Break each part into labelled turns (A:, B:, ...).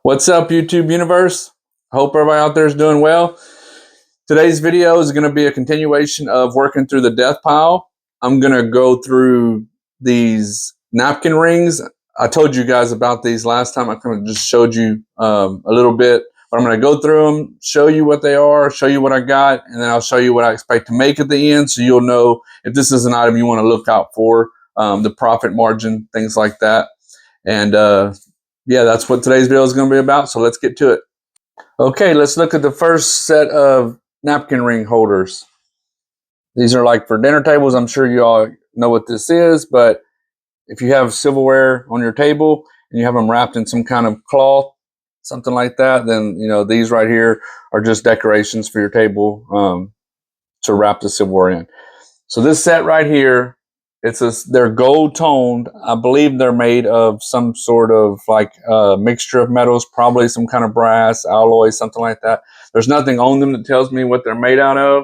A: What's up, YouTube universe? Hope everybody out there is doing well. Today's video is going to be a continuation of working through the death pile. I'm going to go through these napkin rings. I told you guys about these last time. I kind of just showed you a little bit, but I'm going to go through them, show you what they are, show you what I got, and then I'll show you what I expect to make at the end, so you'll know if this is an item you want to look out for, the profit margin, things like that. And yeah, that's what today's video is going to be about, so let's get to it. Okay, let's look at the first set of napkin ring holders. These are like for dinner tables. I'm sure you all know what this is, but if you have silverware on your table and you have them wrapped in some kind of cloth, something like that, then these right here are just decorations for your table to wrap the silverware in. So this set right here, they're gold toned. I believe they're made of some sort of like mixture of metals, probably some kind of brass, alloy, something like that. There's nothing on them that tells me what they're made out of.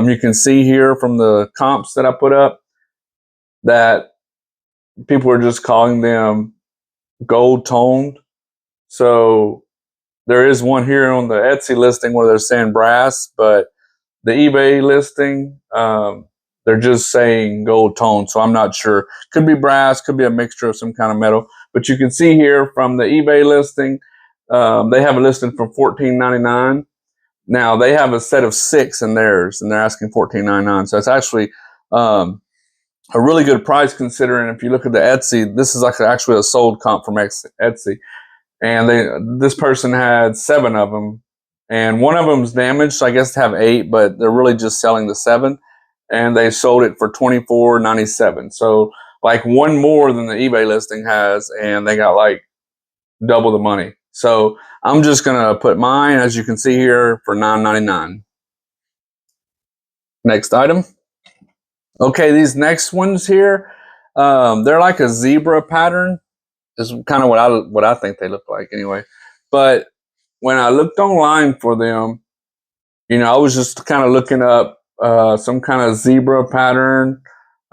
A: You can see here from the comps that I put up that people are just calling them gold toned. So there is one here on the Etsy listing where they're saying brass, but the eBay listing, they're just saying gold tone, so I'm not sure. Could be brass, could be a mixture of some kind of metal. But you can see here from the eBay listing, they have it listed for $14.99. Now they have a set of 6 in theirs, and they're asking $14.99. So it's actually a really good price considering if you look at the Etsy, this is actually a sold comp from Etsy, and this person had 7 of them. And one of them's damaged, so I guess to have 8, but they're really just selling the 7. And they sold it for $24.97. So like one more than the eBay listing has, and they got like double the money. So I'm just gonna put mine, as you can see here, for $9.99. Next item. Okay, these next ones here, they're like a zebra pattern. Is kind of what I think they look like anyway. But when I looked online for them, I was just kind of looking up some kind of zebra pattern,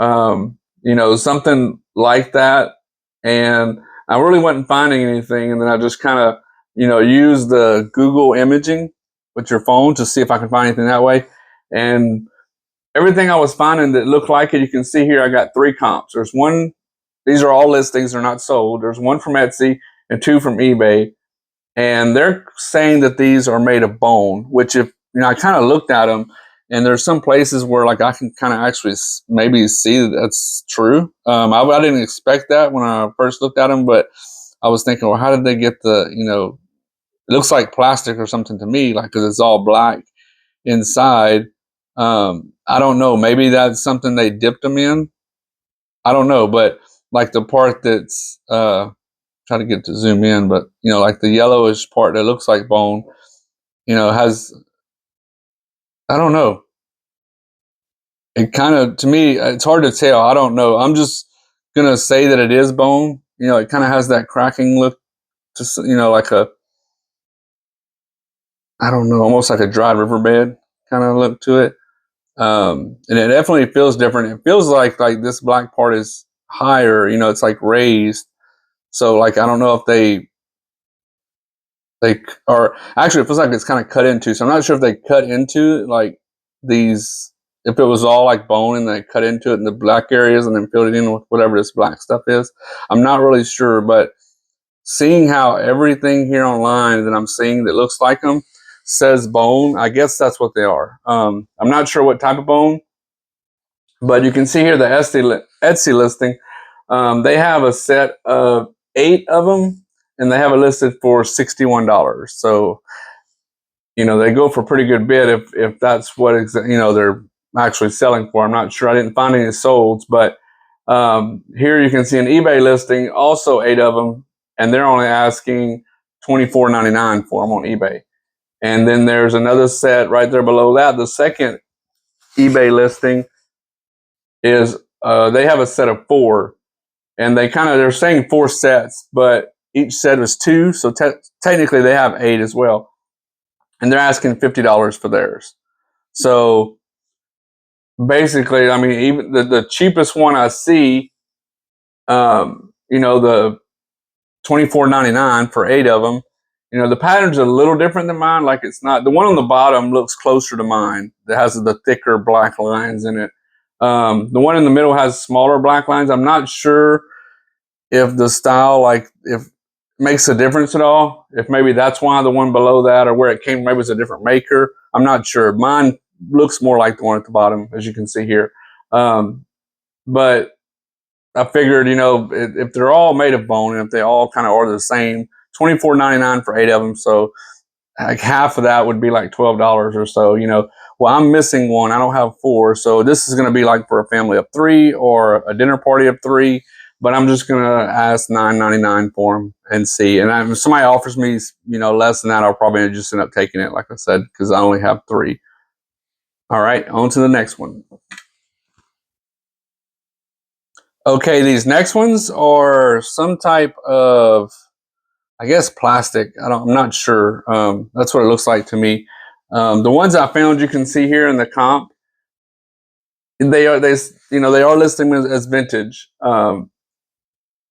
A: something like that. And I really wasn't finding anything. And then I just kind of, used the Google imaging with your phone to see if I can find anything that way. And everything I was finding that looked like it, you can see here, I got 3 comps. There's one, these are all listings, they're not sold. There's one from Etsy and 2 from eBay. And they're saying that these are made of bone, which if, I kind of looked at them, and there's some places where like I can kind of actually maybe see that that's true. I didn't expect that when I first looked at them, but I was thinking, well, how did they get it looks like plastic or something to me, like, because it's all black inside. I don't know. Maybe that's something they dipped them in. I don't know, but like the part that's try to get to zoom in, but like the yellowish part that looks like bone, has, I don't know. It kind of, to me, it's hard to tell. I don't know. I'm just gonna say that it is bone. It kind of has that cracking look, just like a, I don't know, almost like a dry riverbed kind of look to it. And it definitely feels different. It feels like this black part is higher. It's like raised. So like I don't know if they are actually, it feels like it's kind of cut into. So I'm not sure if they cut into like these. If it was all like bone and they cut into it in the black areas and then filled it in with whatever this black stuff is, I'm not really sure. But seeing how everything here online that I'm seeing that looks like them says bone, I guess that's what they are. I'm not sure what type of bone, but you can see here the Etsy listing. They have a set of 8 of them, and they have it listed for $61. So they go for a pretty good bid if that's what they're actually selling for. I'm not sure. I didn't find any solds, but here you can see an eBay listing, also 8 of them, and they're only asking $24.99 for them on eBay. And then there's another set right there below that. The second eBay listing is they have a set of 4, and they're saying 4 sets, but each set was 2, so technically they have 8 as well. And they're asking $50 for theirs. So basically, I mean, even the cheapest one I see, the $24.99 for 8 of them, You know, the pattern's a little different than mine. Like it's not, the one on the bottom looks closer to mine. It has the thicker black lines in it. The one in the middle has smaller black lines. I'm not sure if the style, like if makes a difference at all. If maybe that's why the one below that or where it came, maybe it's a different maker. I'm not sure. Mine looks more like the one at the bottom, as you can see here. But I figured, you know, if they're all made of bone and if they all kind of are the same, $24.99 for 8 of them. So like half of that would be like $12 or so, you know. Well, I'm missing one. I don't have 4. So this is going to be like for a family of 3 or a dinner party of 3. But I'm just going to ask $9.99 for them and see. And if somebody offers me, you know, less than that, I'll probably just end up taking it, like I said, because I only have 3. All right, on to the next one. Okay, these next ones are some type of, I guess, plastic. I'm not sure. That's what it looks like to me. The ones I found, you can see here in the comp, they are listing as vintage.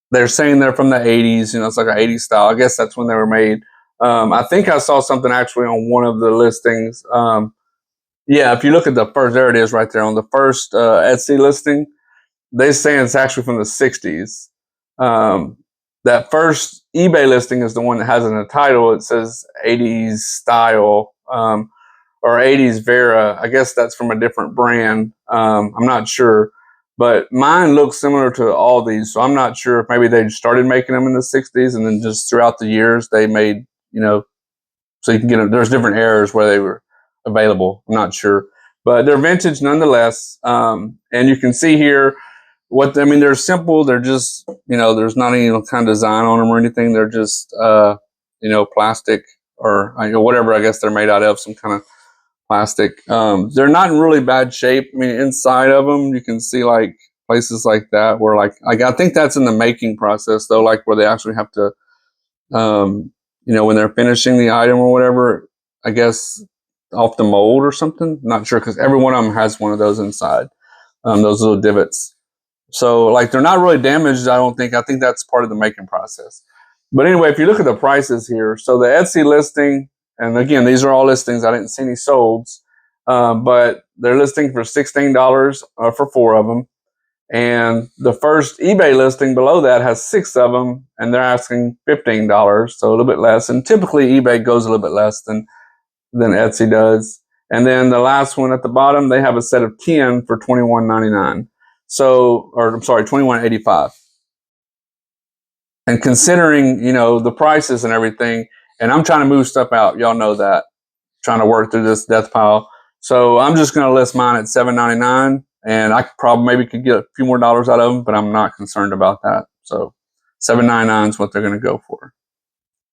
A: They're saying they're from the 80s. You know, it's like an 80s style. I guess that's when they were made. I think I saw something actually on one of the listings. Yeah, if you look at the first, there it is right there on the first Etsy listing. They're saying it's actually from the 60s. That first eBay listing is the one that has in the title. It says 80s style or 80s Vera. I guess that's from a different brand. I'm not sure. But mine looks similar to all these. So I'm not sure if maybe they started making them in the 60s and then just throughout the years they made, you know, so you can get them. There's different eras where they were available. I'm not sure. But they're vintage nonetheless. And you can see here, they're simple. They're just, you know, there's not any kind of design on them or anything. They're just, you know, plastic or whatever I guess they're made out of, some kind of plastic. They're not in really bad shape. I mean, inside of them, you can see like places like that where like I think that's in the making process though, like where they actually have to, you know, when they're finishing the item or whatever, I guess off the mold or something. Not sure because every one of them has one of those inside, those little divots. So like they're not really damaged, I don't think. I think that's part of the making process. But anyway, if you look at the prices here, so the Etsy listing, and again, these are all listings. I didn't see any solds, but they're listing for $16 for 4 of them. And the first eBay listing below that has 6 of them, and they're asking $15, so a little bit less. And typically eBay goes a little bit less than Etsy does. And then the last one at the bottom, they have a set of 10 for $21.99. So, or I'm sorry, $21.85. And considering, you know, the prices and everything, and I'm trying to move stuff out, y'all know that, trying to work through this death pile. So I'm just going to list mine at $7.99, and I probably maybe could get a few more dollars out of them, but I'm not concerned about that. So $7.99 is what they're going to go for.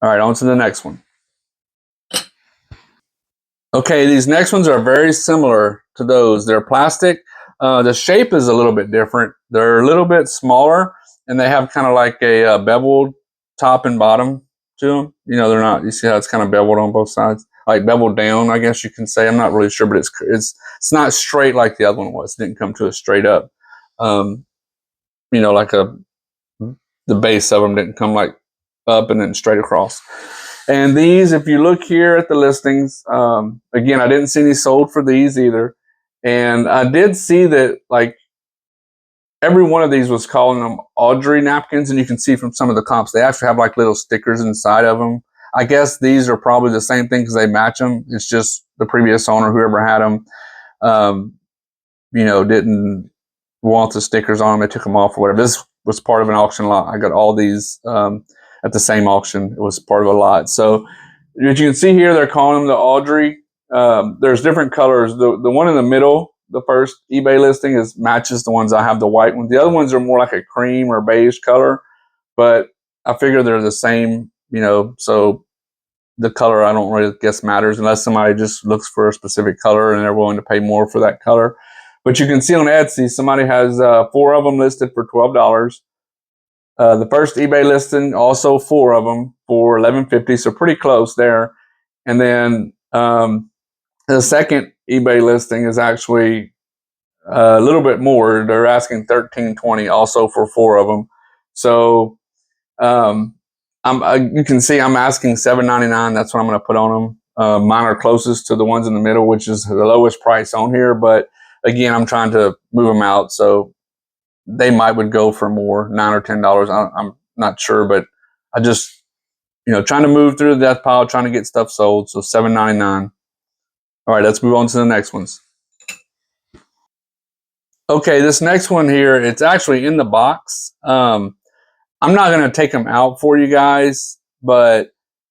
A: All right, on to the next one. Okay, these next ones are very similar to those. They're plastic. The shape is a little bit different. They're a little bit smaller, and they have kind of like a beveled top and bottom to them. You know, they're not. You see how it's kind of beveled on both sides, like beveled down, I guess you can say. I'm not really sure, but it's not straight like the other one was. It didn't come to us straight up. You know, like the base of them didn't come like up and then straight across. And these, if you look here at the listings, again, I didn't see any sold for these either. And I did see that like every one of these was calling them Audrey napkins. And you can see from some of the comps, they actually have like little stickers inside of them. I guess these are probably the same thing because they match them. It's just the previous owner, whoever had them, you know, didn't want the stickers on them. They took them off or whatever. This was part of an auction lot. I got all these at the same auction. It was part of a lot. So as you can see here, they're calling them the Audrey. There's different colors. The one in the middle, the first eBay listing, matches the ones I have, the white ones. The other ones are more like a cream or beige color, but I figure they're the same, you know, so the color I don't really guess matters unless somebody just looks for a specific color and they're willing to pay more for that color. But you can see on Etsy, somebody has 4 of them listed for $12. The first eBay listing, also 4 of them for $11.50, so pretty close there. And then the second eBay listing is actually a little bit more. They're asking $13.20 also for 4 of them. So You can see I'm asking $7.99. That's what I'm going to put on them. Mine are closest to the ones in the middle, which is the lowest price on here. But again, I'm trying to move them out, so they would go for more, $9 or $10. I'm not sure, but I just, trying to move through the death pile, trying to get stuff sold. So $7.99. All right, let's move on to the next ones. Okay, this next one here, it's actually in the box. I'm not going to take them out for you guys, but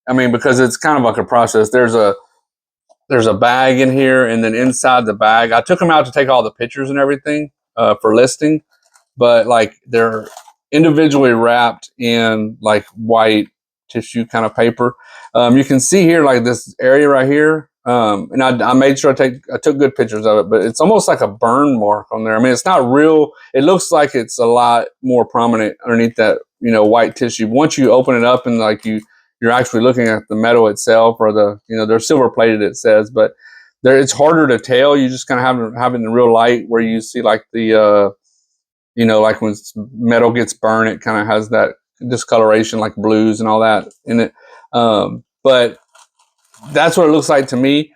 A: I mean, because it's kind of like a process. There's a bag in here, and then inside the bag, I took them out to take all the pictures and everything for listing, but like they're individually wrapped in like white tissue kind of paper. You can see here like this area right here, and I made sure I took good pictures of it, but it's almost like a burn mark on there. I mean, it's not real. It looks like it's a lot more prominent underneath that white tissue. Once you open it up and like you're actually looking at the metal itself, or they're silver plated, it says, but it's harder to tell. You just kind of have it in real light where you see like the like when metal gets burned, it kind of has that discoloration, like blues and all that in it. But that's what it looks like to me.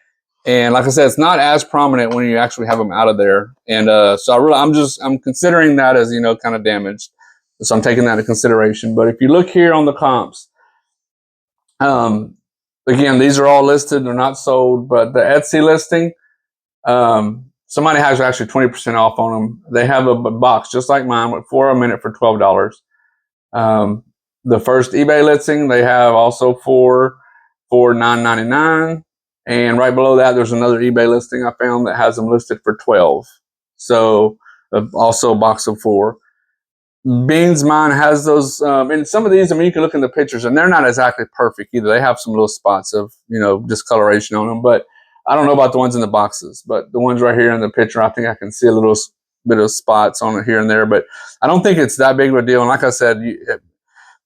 A: And like I said, it's not as prominent when you actually have them out of there. And so I'm considering that as kind of damaged. So I'm taking that into consideration. But if you look here on the comps, again, these are all listed. They're not sold, but the Etsy listing, somebody has actually 20% off on them. They have a box just like mine with 4 a minute for $12. The first eBay listing, they have also for $9.99. And right below that, there's another eBay listing I found that has them listed for $12. So also a box of 4. Beans mine has those, and some of these, I mean, you can look in the pictures and they're not exactly perfect either. They have some little spots of, discoloration on them, but I don't know about the ones in the boxes, but the ones right here in the picture, I think I can see a little bit of spots on it here and there, but I don't think it's that big of a deal. And like I said,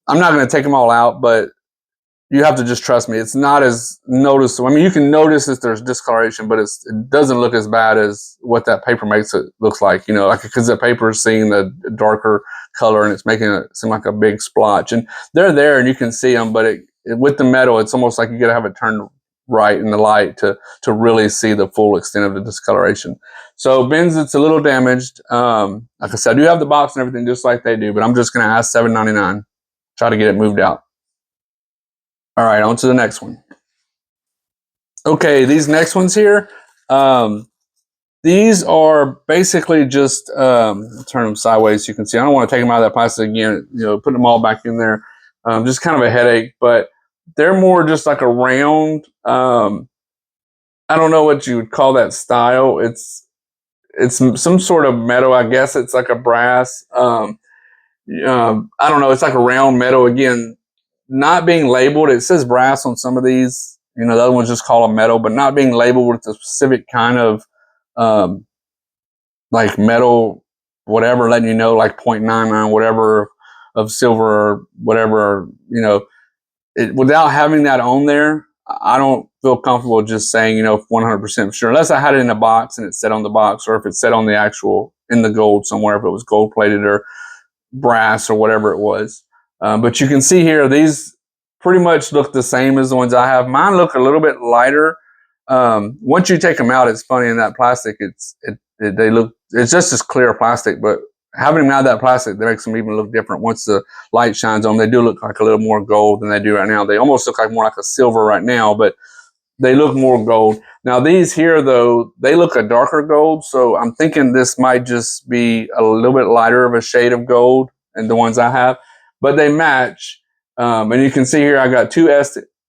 A: I'm not going to take them all out, but you have to just trust me. It's not as noticeable. I mean, you can notice that there's discoloration, but it doesn't look as bad as what that paper makes it look like, like because the paper is seeing the darker color and it's making it seem like a big splotch. And they're there and you can see them, but with the metal, it's almost like you got to have it turned right in the light to really see the full extent of the discoloration. So Ben's, it's a little damaged. Like I said, I do have the box and everything just like they do, but I'm just going to ask $7.99, try to get it moved out. All right, on to the next one. Okay, these next ones here, these are basically just, turn them sideways so you can see. I don't want to take them out of that plastic again, put them all back in there. Just kind of a headache, but they're more just like a round, I don't know what you would call that style. It's some sort of metal, I guess it's like a brass. I don't know, it's like a round metal, again, not being labeled. It says brass on some of these, the other ones just call them metal, but not being labeled with a specific kind of like metal, whatever, letting like 0.99 whatever of silver or whatever, without having that on there, I don't feel comfortable just saying 100% sure, unless I had it in a box and it said on the box, or if it said on the actual in the gold somewhere, if it was gold plated or brass or whatever it was. But you can see here, these pretty much look the same as the ones I have. Mine look a little bit lighter. Once you take them out, it's funny, in that plastic, it's just as clear plastic, but having them out of that plastic, that makes them even look different. Once the light shines on them, they do look like a little more gold than they do right now. They almost look like more like a silver right now, but they look more gold. Now these here, though, they look a darker gold, so I'm thinking this might just be a little bit lighter of a shade of gold than the ones I have, but they match. And you can see here I got 2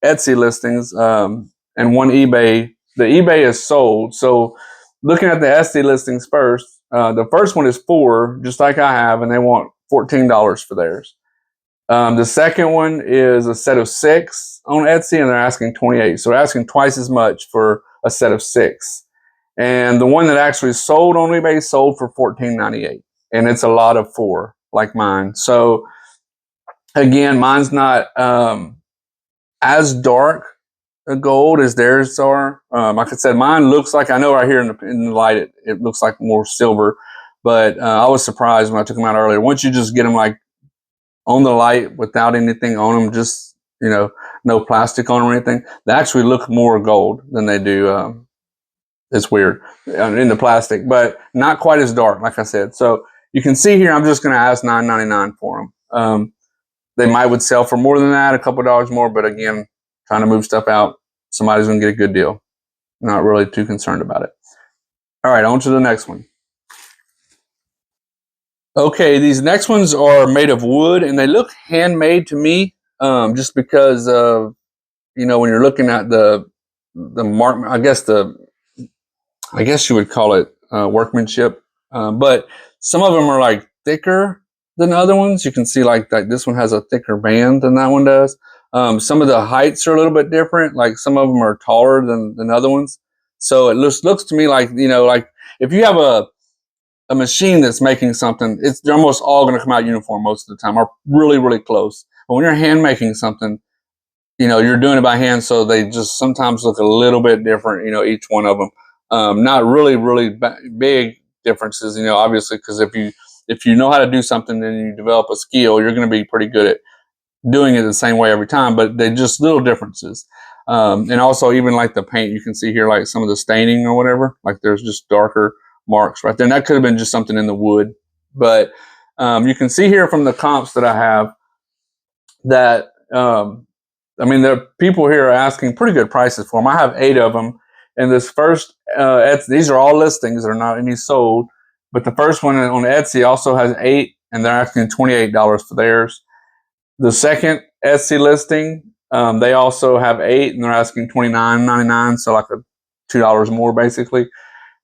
A: Etsy listings and 1 eBay. The eBay is sold, so looking at the Etsy listings first, the first one is 4, just like I have, and they want $14 for theirs. The second one is a set of 6 on Etsy, and they're asking $28. So they're asking twice as much for a set of 6. And the one that actually sold on eBay sold for $14.98, and it's a lot of 4, like mine. So again, mine's not as dark a gold as theirs are. Like I said, mine looks like, I know right here in the light, it looks like more silver, but I was surprised when I took them out earlier. Once you just get them like on the light without anything on them, just you know, no plastic on them or anything. They actually look more gold than they do. It's weird in the plastic, but not quite as dark, like I said. So you can see here, I'm just going to ask $9.99 for them. They would sell for more than that, a couple dollars more, but again, trying to move stuff out, somebody's going to get a good deal. Not really too concerned about it. All right, on to the next one. Okay, these next ones are made of wood, and they look handmade to me, just because of, you know, when you're looking at the mark, I guess you would call it workmanship, but some of them are like thicker than other ones. You can see like this one has a thicker band than that one does. Some of the heights are a little bit different. Like some of them are taller than other ones. So it looks to me like, you know, like if you have a machine that's making something, they're almost all going to come out uniform most of the time, or really, really close. But when you're hand making something, you know, you're doing it by hand, so they just sometimes look a little bit different, you know, each one of them. Not really, really big differences, you know, obviously, because if you know how to do something and you develop a skill, you're going to be pretty good at doing it the same way every time, but they just little differences. And also even like the paint, you can see here, like some of the staining or whatever, like there's just darker marks right there. And that could have been just something in the wood, but you can see here from the comps that I have that, I mean, the people here are asking pretty good prices for them. I have 8 of them. And this first, these are all listings. They're not any sold. But the first one on Etsy also has 8, and they're asking $28 for theirs. The second Etsy listing, they also have 8, and they're asking $29.99, so like $2 more basically.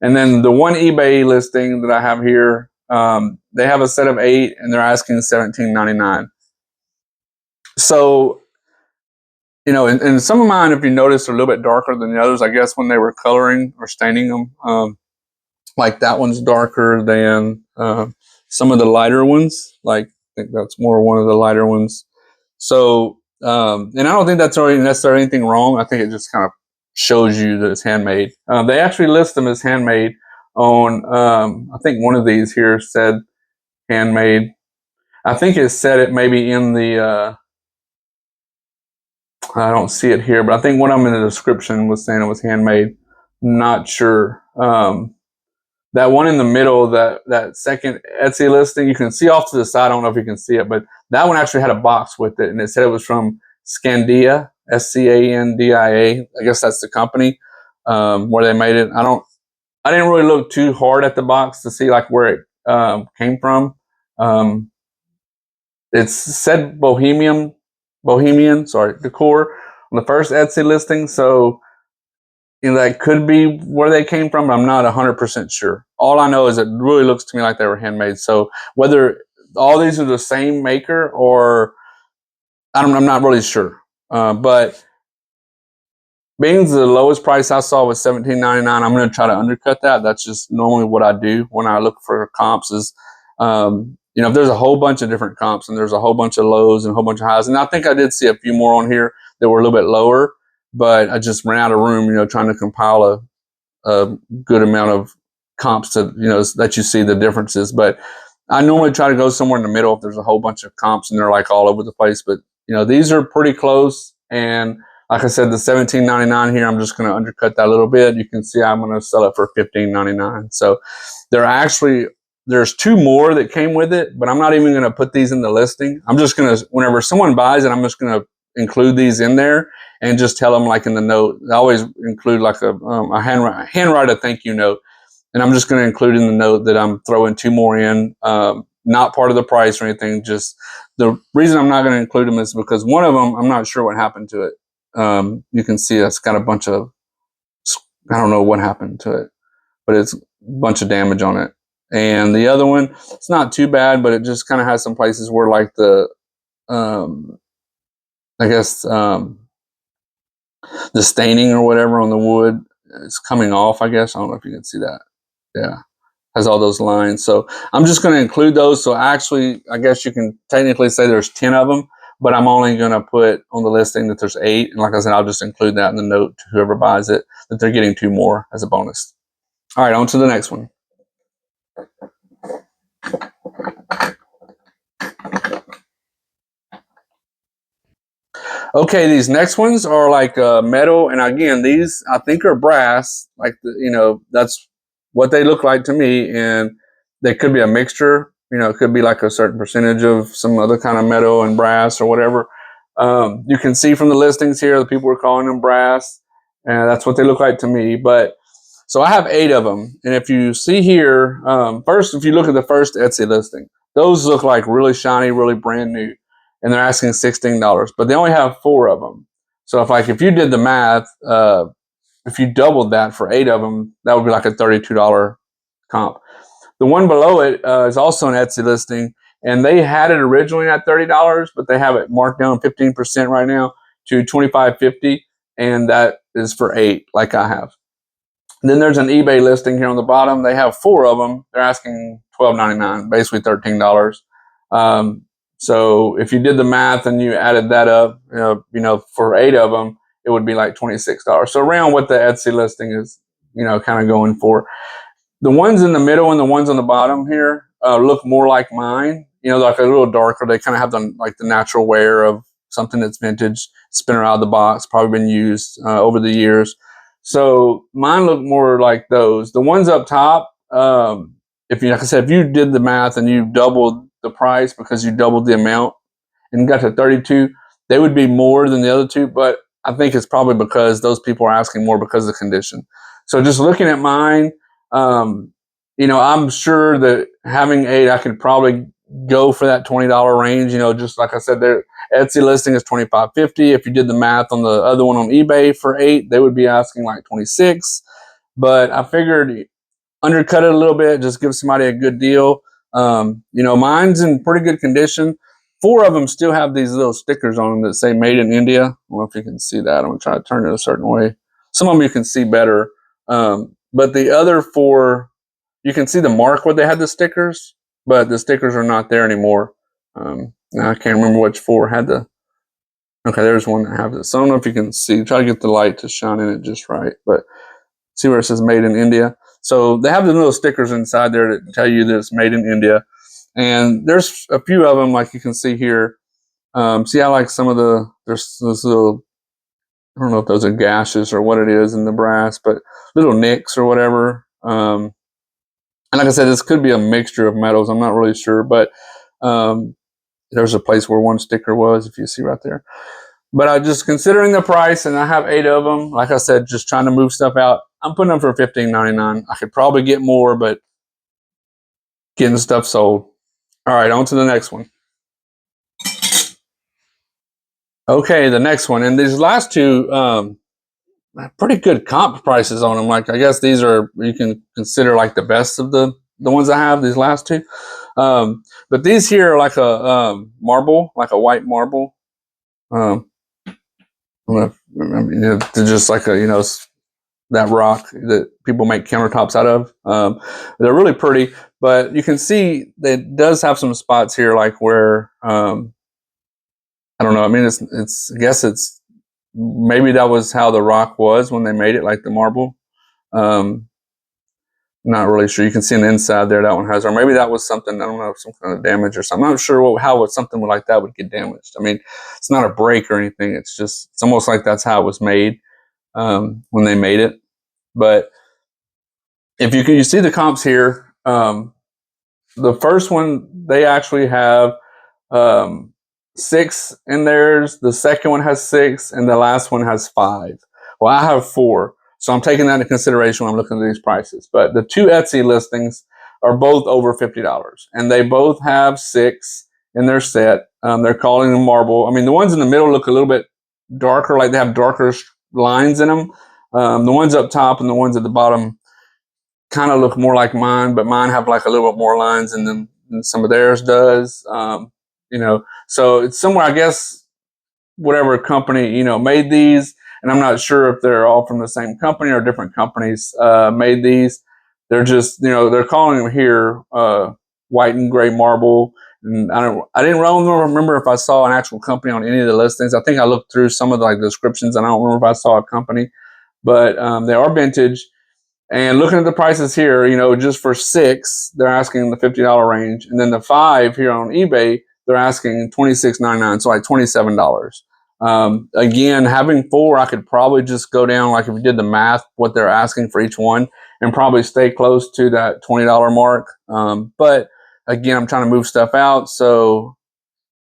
A: And then the one eBay listing that I have here, they have a set of 8, and they're asking $17.99. So, you know, and some of mine, if you notice, are a little bit darker than the others, I guess, when they were coloring or staining them. Like that one's darker than some of the lighter ones. Like, I think that's more one of the lighter ones. So, and I don't think that's already necessarily anything wrong. I think it just kind of shows you that it's handmade. They actually list them as handmade on, I think one of these here said handmade. I think it said it maybe in the, I don't see it here, but I think one of them in the description was saying it was handmade. Not sure. That one in the middle, that second Etsy listing, you can see off to the side. I don't know if you can see it, but that one actually had a box with it, and it said it was from Scandia, Scandia. I guess that's the company where they made it. I didn't really look too hard at the box to see like where it came from. It said Bohemian decor on the first Etsy listing. So, you know, that could be where they came from, but I'm not 100% sure. All I know is it really looks to me like they were handmade. So whether all these are the same maker or I'm not really sure. But being the lowest price I saw was $17.99, I'm going to try to undercut that. That's just normally what I do when I look for comps is, you know, if there's a whole bunch of different comps and there's a whole bunch of lows and a whole bunch of highs, and I think I did see a few more on here that were a little bit lower, but I just ran out of room, you know, trying to compile a good amount of comps to, you know, that you see the differences. But I normally try to go somewhere in the middle if there's a whole bunch of comps and they're like all over the place. But, you know, these are pretty close. And like I said, the $17.99 here, I'm just going to undercut that a little bit. You can see I'm going to sell it for $15.99. So there's 2 more that came with it, but I'm not even going to put these in the listing. I'm just going to, whenever someone buys it, I'm just going to include these in there and just tell them, like in the note, I always include like a handwrite a thank you note. And I'm just going to include in the note that I'm throwing 2 more in, not part of the price or anything. Just the reason I'm not going to include them is because one of them, I'm not sure what happened to it. You can see it's got a bunch of, I don't know what happened to it, but it's a bunch of damage on it. And the other one, it's not too bad, but it just kind of has some places where like the, I guess, the staining or whatever on the wood is coming off, I guess. I don't know if you can see that. Yeah. Has all those lines. So I'm just going to include those. So actually, I guess you can technically say there's 10 of them, but I'm only going to put on the listing that there's 8. And like I said, I'll just include that in the note to whoever buys it, that they're getting 2 more as a bonus. All right, on to the next one. Okay, these next ones are like metal, and again, these I think are brass. Like that's what they look like to me, and they could be a mixture. It could be like a certain percentage of some other kind of metal and brass or whatever. You can see from the listings here, the people are calling them brass, and that's what they look like to me. But so I have 8 of them, and if you see here, first, if you look at the first Etsy listing, those look like really shiny, really brand new, and they're asking $16, but they only have 4 of them. So if you did the math, if you doubled that for 8 of them, that would be like a $32 comp. The one below it is also an Etsy listing, and they had it originally at $30, but they have it marked down 15% right now to $25.50, and that is for 8, like I have. And then there's an eBay listing here on the bottom. They have 4 of them. They're asking $12.99, basically $13. So if you did the math and you added that up, for 8 of them, it would be like $26. So around what the Etsy listing is, kind of going for. The ones in the middle and the ones on the bottom here look more like mine. Like a little darker. They kind of have the natural wear of something that's vintage. It's been out of the box, probably been used over the years. So mine look more like those. The ones up top, like I said, if you did the math and you doubled the price because you doubled the amount and got to 32, they would be more than the other 2. But I think it's probably because those people are asking more because of the condition. So just looking at mine, I'm sure that having 8, I could probably go for that $20 range. Just like I said, their Etsy listing is $25.50. If you did the math on the other one on eBay for 8, they would be asking like $26. But I figured undercut it a little bit, just give somebody a good deal. Mine's in pretty good condition. 4 of them still have these little stickers on them that say "Made in India." I don't know if you can see that. I'm gonna try to turn it a certain way. Some of them you can see better, but the other 4, you can see the mark where they had the stickers, but the stickers are not there anymore. Now I can't remember which 4 had the. Okay, there's one that has it. So I don't know if you can see. Try to get the light to shine in it just right, but see where it says "Made in India." So they have the little stickers inside there that tell you that it's made in India. And there's a few of them, like you can see here. See how like some of there's this little, I don't know if those are gashes or what it is in the brass, but little nicks or whatever. And like I said, this could be a mixture of metals. I'm not really sure, but there's a place where one sticker was, if you see right there. But I just considering the price, and I have 8 of them. Like I said, just trying to move stuff out. I'm putting them for $15.99. I could probably get more, but getting the stuff sold. All right, on to the next one. Okay, the next one, and these last 2, pretty good comp prices on them. Like I guess these are, you can consider like the best of the ones I have. These last 2, but these here are like a marble, like a white marble. They're just like that rock that people make countertops out of. They're really pretty, but you can see that it does have some spots here, like where I don't know. I mean, it's I guess it's maybe that was how the rock was when they made it, like the marble. Not really sure. You can see on the inside there that one has, or maybe that was something, I don't know, some kind of damage or something. I'm not sure how something like that would get damaged. I mean, it's not a break or anything. It's almost like that's how it was made when they made it. But if you see the comps here, the first one, they actually have 6 in theirs. The second one has 6, and the last one has 5. Well, I have 4. So I'm taking that into consideration when I'm looking at these prices. But the 2 Etsy listings are both over $50, and they both have 6 in their set. They're calling them marble. I mean, the ones in the middle look a little bit darker, like they have darker lines in them. The ones up top and the ones at the bottom kind of look more like mine, but mine have like a little bit more lines in them than some of theirs does. So it's somewhere, I guess, whatever company, made these. And I'm not sure if they're all from the same company or different companies made these. They're just, they're calling them here white and gray marble. And I didn't really remember if I saw an actual company on any of the listings. I think I looked through some of the descriptions, and I don't remember if I saw a company, but they are vintage. And looking at the prices here, just for 6, they're asking the $50 range, and then the 5 here on eBay, they're asking $26.99, so like $27. Again, having 4, I could probably just go down, like if you did the math, what they're asking for each one, and probably stay close to that $20 mark. But again, I'm trying to move stuff out, so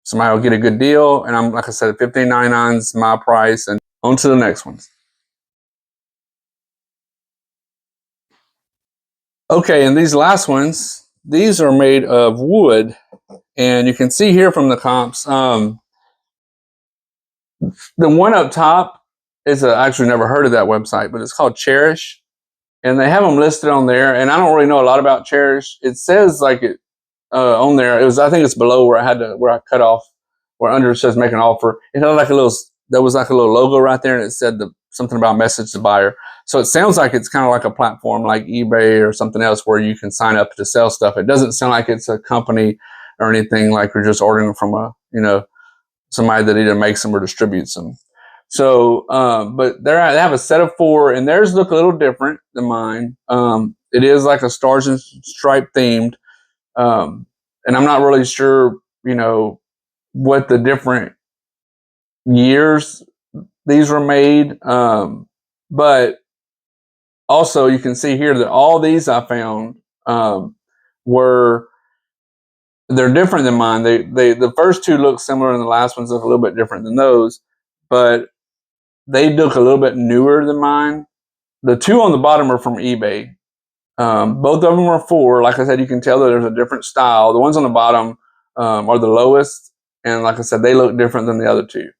A: somebody will get a good deal. And I'm, like I said, $15.99 is my price. And on to the next ones. Okay, and these last ones, these are made of wood. And you can see here from the comps, the one up top is I actually never heard of that website, but it's called Cherish. And they have them listed on there. And I don't really know a lot about Cherish. It says like it on there. It was, I think it's below where I cut off, where under it says make an offer. It had like there was like a little logo right there, and it said something about message to buyer. So it sounds like it's kind of like a platform like eBay or something else where you can sign up to sell stuff. It doesn't sound like it's a company or anything like you're just ordering from somebody that either makes them or distributes them. So, but they have a set of 4, and theirs look a little different than mine. It is like a stars and stripe themed. And I'm not really sure, what the different years these were made. But also you can see here that all these I found, they're different than mine. The first 2 look similar and the last ones look a little bit different than those, but they look a little bit newer than mine. The 2 on the bottom are from eBay. Both of them are 4. Like I said, you can tell that there's a different style. The ones on the bottom are the lowest, and like I said, they look different than the other 2.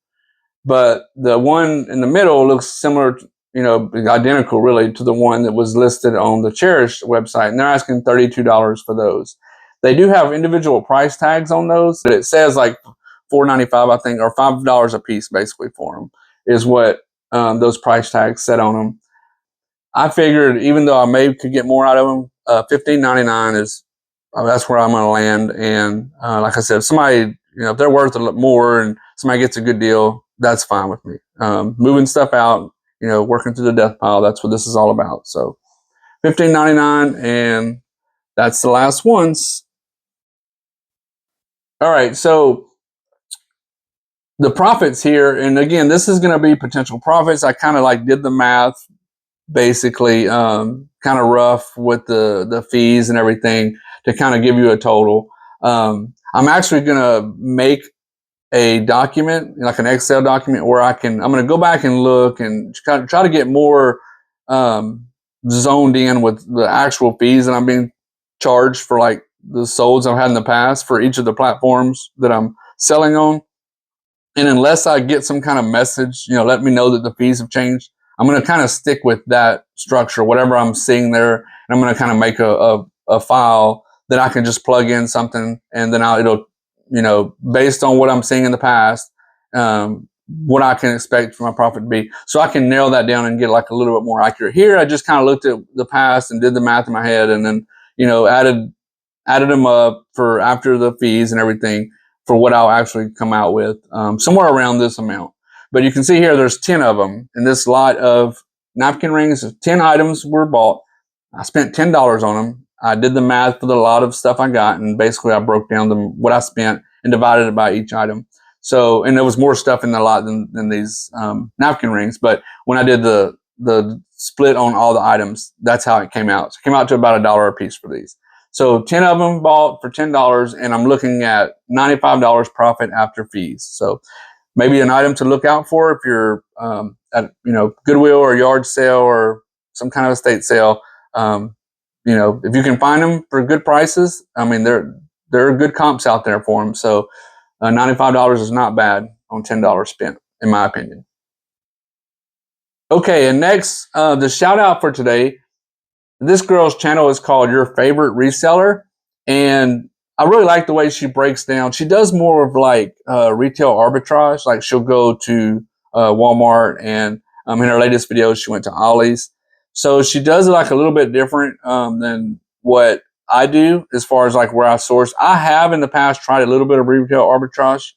A: But the one in the middle looks similar, identical really to the one that was listed on the Cherish website, and they're asking $32 for those. They do have individual price tags on those, but it says like $4.95, I think, or $5 a piece basically for them is what those price tags said on them. I figured even though I could get more out of them, $15.99 is that's where I'm going to land. And like I said, if somebody, if they're worth a lot more and somebody gets a good deal, that's fine with me. Moving stuff out, working through the death pile, that's what this is all about. So $15.99, and that's the last ones. All right, so the profits here, and again, this is going to be potential profits. I kind of like did the math, basically, kind of rough with the fees and everything to kind of give you a total. I'm actually going to make a document, like an Excel document, where I'm going to go back and look and try to get more zoned in with the actual fees that I'm being charged for, like the solds I've had in the past for each of the platforms that I'm selling on. And unless I get some kind of message, let me know that the fees have changed, I'm going to kind of stick with that structure, whatever I'm seeing there. And I'm going to kind of make a file that I can just plug in something, and then it'll, based on what I'm seeing in the past, what I can expect for my profit to be. So I can nail that down and get like a little bit more accurate. Here, I just kind of looked at the past and did the math in my head, and then, added them up for after the fees and everything for what I'll actually come out with, somewhere around this amount. But you can see here, there's 10 of them in this lot of napkin rings. 10 items were bought. I spent $10 on them. I did the math for the lot of stuff I got, and basically I broke down what I spent and divided it by each item. So, and there was more stuff in the lot than these napkin rings. But when I did the split on all the items, that's how it came out. So it came out to about $1 a piece for these. So 10 of them bought for $10, and I'm looking at $95 profit after fees. So maybe an item to look out for if you're at Goodwill or yard sale or some kind of estate sale. If you can find them for good prices, I mean, there are good comps out there for them. So $95 is not bad on $10 spent, in my opinion. Okay, and next, the shout out for today. This girl's channel is called Your Favorite Reseller, and I really like the way she breaks down. She does more of like retail arbitrage. Like she'll go to Walmart, and in her latest video, she went to Ollie's. So she does it like a little bit different than what I do as far as like where I source. I have in the past tried a little bit of retail arbitrage.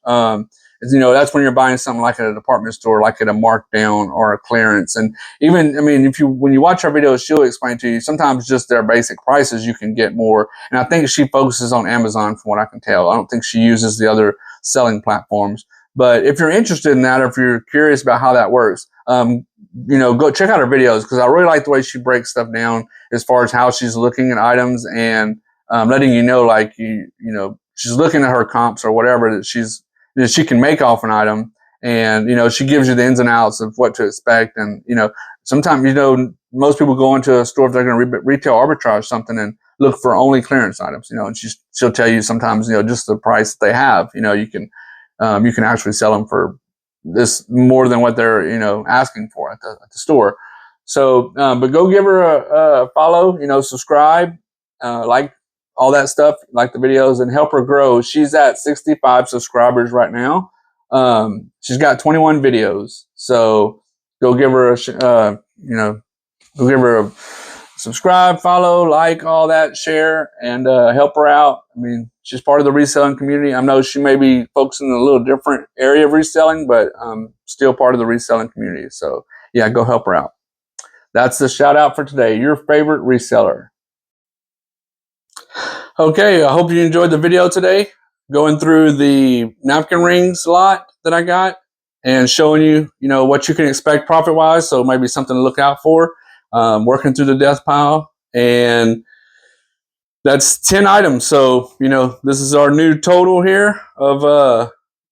A: That's when you're buying something like at a department store, like at a markdown or a clearance. And even, when you watch our videos, she'll explain to you sometimes just their basic prices, you can get more. And I think she focuses on Amazon from what I can tell. I don't think she uses the other selling platforms. But if you're interested in that, or if you're curious about how that works, go check out her videos, because I really like the way she breaks stuff down as far as how she's looking at items and letting you know, like she's looking at her comps or whatever that she can make off an item, and she gives you the ins and outs of what to expect. And sometimes most people go into a store if they're going to retail arbitrage something and look for only clearance items, and she'll tell you sometimes just the price that they have. You can actually sell them for this more than what they're asking for at the store. So, but go give her a follow, subscribe, like all that stuff, like the videos, and help her grow. She's at 65 subscribers right now. She's got 21 videos, so go give her go give her a subscribe, follow, like, all that, share, and help her out. I mean, she's part of the reselling community. I know she may be focusing in a little different area of reselling, but still part of the reselling community. So yeah, go help her out. That's the shout out for today. Your favorite reseller. Okay, I hope you enjoyed the video today. Going through the napkin rings lot that I got and showing you, what you can expect profit-wise. So maybe something to look out for. Working through the death pile, and that's 10 items. So this is our new total here of the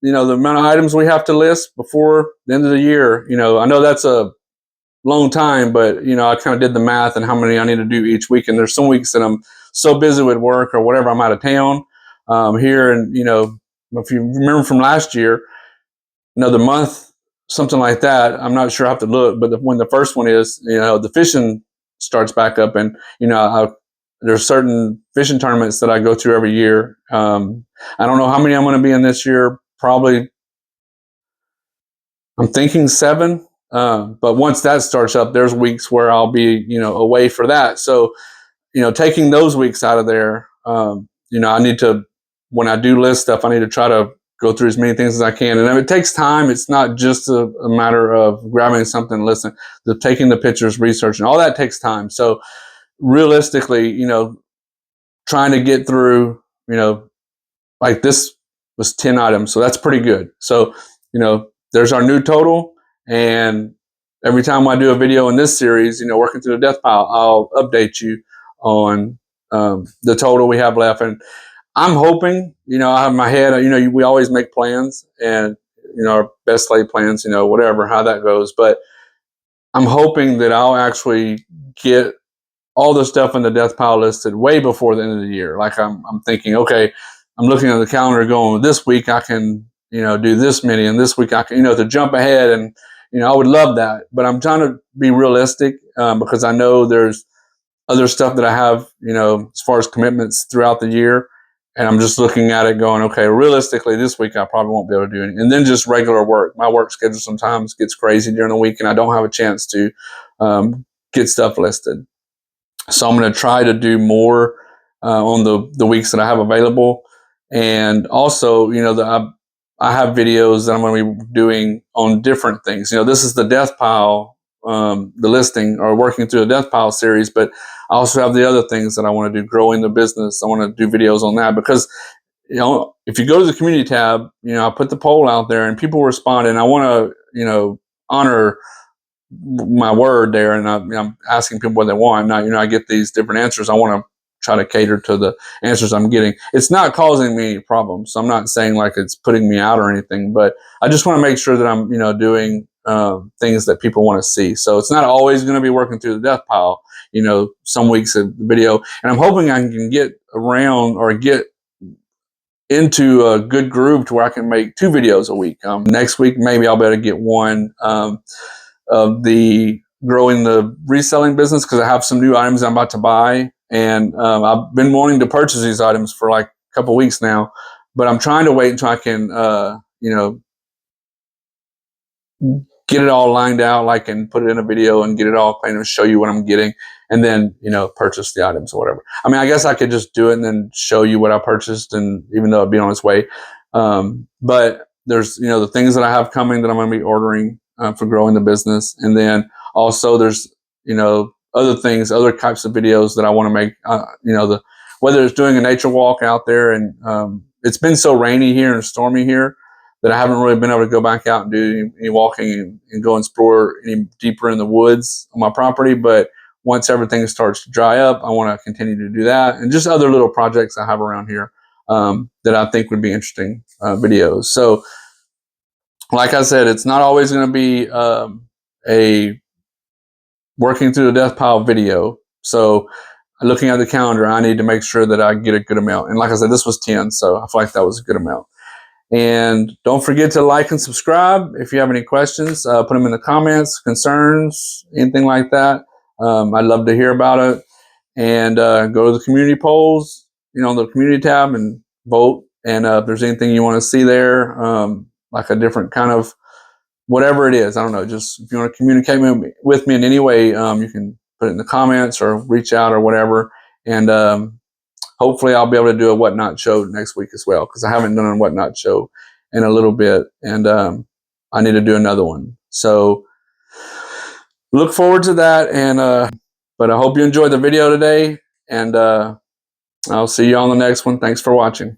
A: amount of items we have to list before the end of the year. I know that's a long time, but I kind of did the math and how many I need to do each week. And there's some weeks that I'm so busy with work or whatever, I'm out of town here. And if you remember from last year, another month, something like that. I'm not sure. I have to look, but when the first one is, the fishing starts back up, and there's certain fishing tournaments that I go to every year. I don't know how many I'm going to be in this year. Probably, I'm thinking 7. But once that starts up, there's weeks where I'll be, away for that. So, taking those weeks out of there, I need to, when I do list stuff, I need to try to go through as many things as I can. And if it takes time, it's not just a matter of grabbing something, listening, taking the pictures, researching, all that takes time. So realistically, trying to get through, like this was 10 items. So that's pretty good. So, there's our new total. And every time I do a video in this series, working through the death pile, I'll update you on the total we have left. And I'm hoping, I have in my head, we always make plans and, our best laid plans, whatever, how that goes. But I'm hoping that I'll actually get all the stuff in the death pile listed way before the end of the year. Like I'm thinking, okay, I'm looking at the calendar going, this week I can, do this many, and this week I can, to jump ahead. And, I would love that. But I'm trying to be realistic because I know there's other stuff that I have, as far as commitments throughout the year. And I'm just looking at it going, okay, realistically, this week I probably won't be able to do anything. And then just regular work. My work schedule sometimes gets crazy during the week, and I don't have a chance to get stuff listed. So I'm going to try to do more on the weeks that I have available. And also, I have videos that I'm going to be doing on different things. This is the death pile, the listing or working through the death pile series, but I also have the other things that I want to do, growing the business. I want to do videos on that because, if you go to the community tab, I put the poll out there and people respond, and I want to, honor my word there. And I'm asking people what they want. Now, I get these different answers. I want to try to cater to the answers I'm getting. It's not causing me any problems. So I'm not saying like it's putting me out or anything, but I just want to make sure that I'm, doing things that people want to see. So it's not always going to be working through the death pile, some weeks of the video. And I'm hoping I can get around or get into a good groove to where I can make 2 videos a week. Next week, maybe I'll be able to get one of the growing the reselling business, because I have some new items I'm about to buy. And I've been wanting to purchase these items for like a couple of weeks now, but I'm trying to wait until I can, get it all lined out, like, and put it in a video and get it all clean and show you what I'm getting, and then, purchase the items or whatever. I mean, I guess I could just do it and then show you what I purchased, and even though it'd be on its way. But there's, the things that I have coming that I'm going to be ordering for growing the business. And then also there's, other things, other types of videos that I want to make, whether it's doing a nature walk out there, and it's been so rainy here and stormy here that I haven't really been able to go back out and do any walking and go explore any deeper in the woods on my property. But once everything starts to dry up, I want to continue to do that, and just other little projects I have around here that I think would be interesting videos. So like I said, it's not always going to be a working through the death pile video. So looking at the calendar, I need to make sure that I get a good amount. And like I said, this was 10, so I feel like that was a good amount. And don't forget to like and subscribe. If you have any questions, put them in the comments, concerns, anything like that. I'd love to hear about it. And go to the community polls, the community tab, and vote. And if there's anything you want to see there, like a different kind of whatever it is, I don't know, just if you want to communicate with me in any way, you can put it in the comments or reach out or whatever. And hopefully I'll be able to do a whatnot show next week as well, because I haven't done a whatnot show in a little bit, and I need to do another one. So look forward to that. And but I hope you enjoyed the video today, and I'll see you on the next one. Thanks for watching.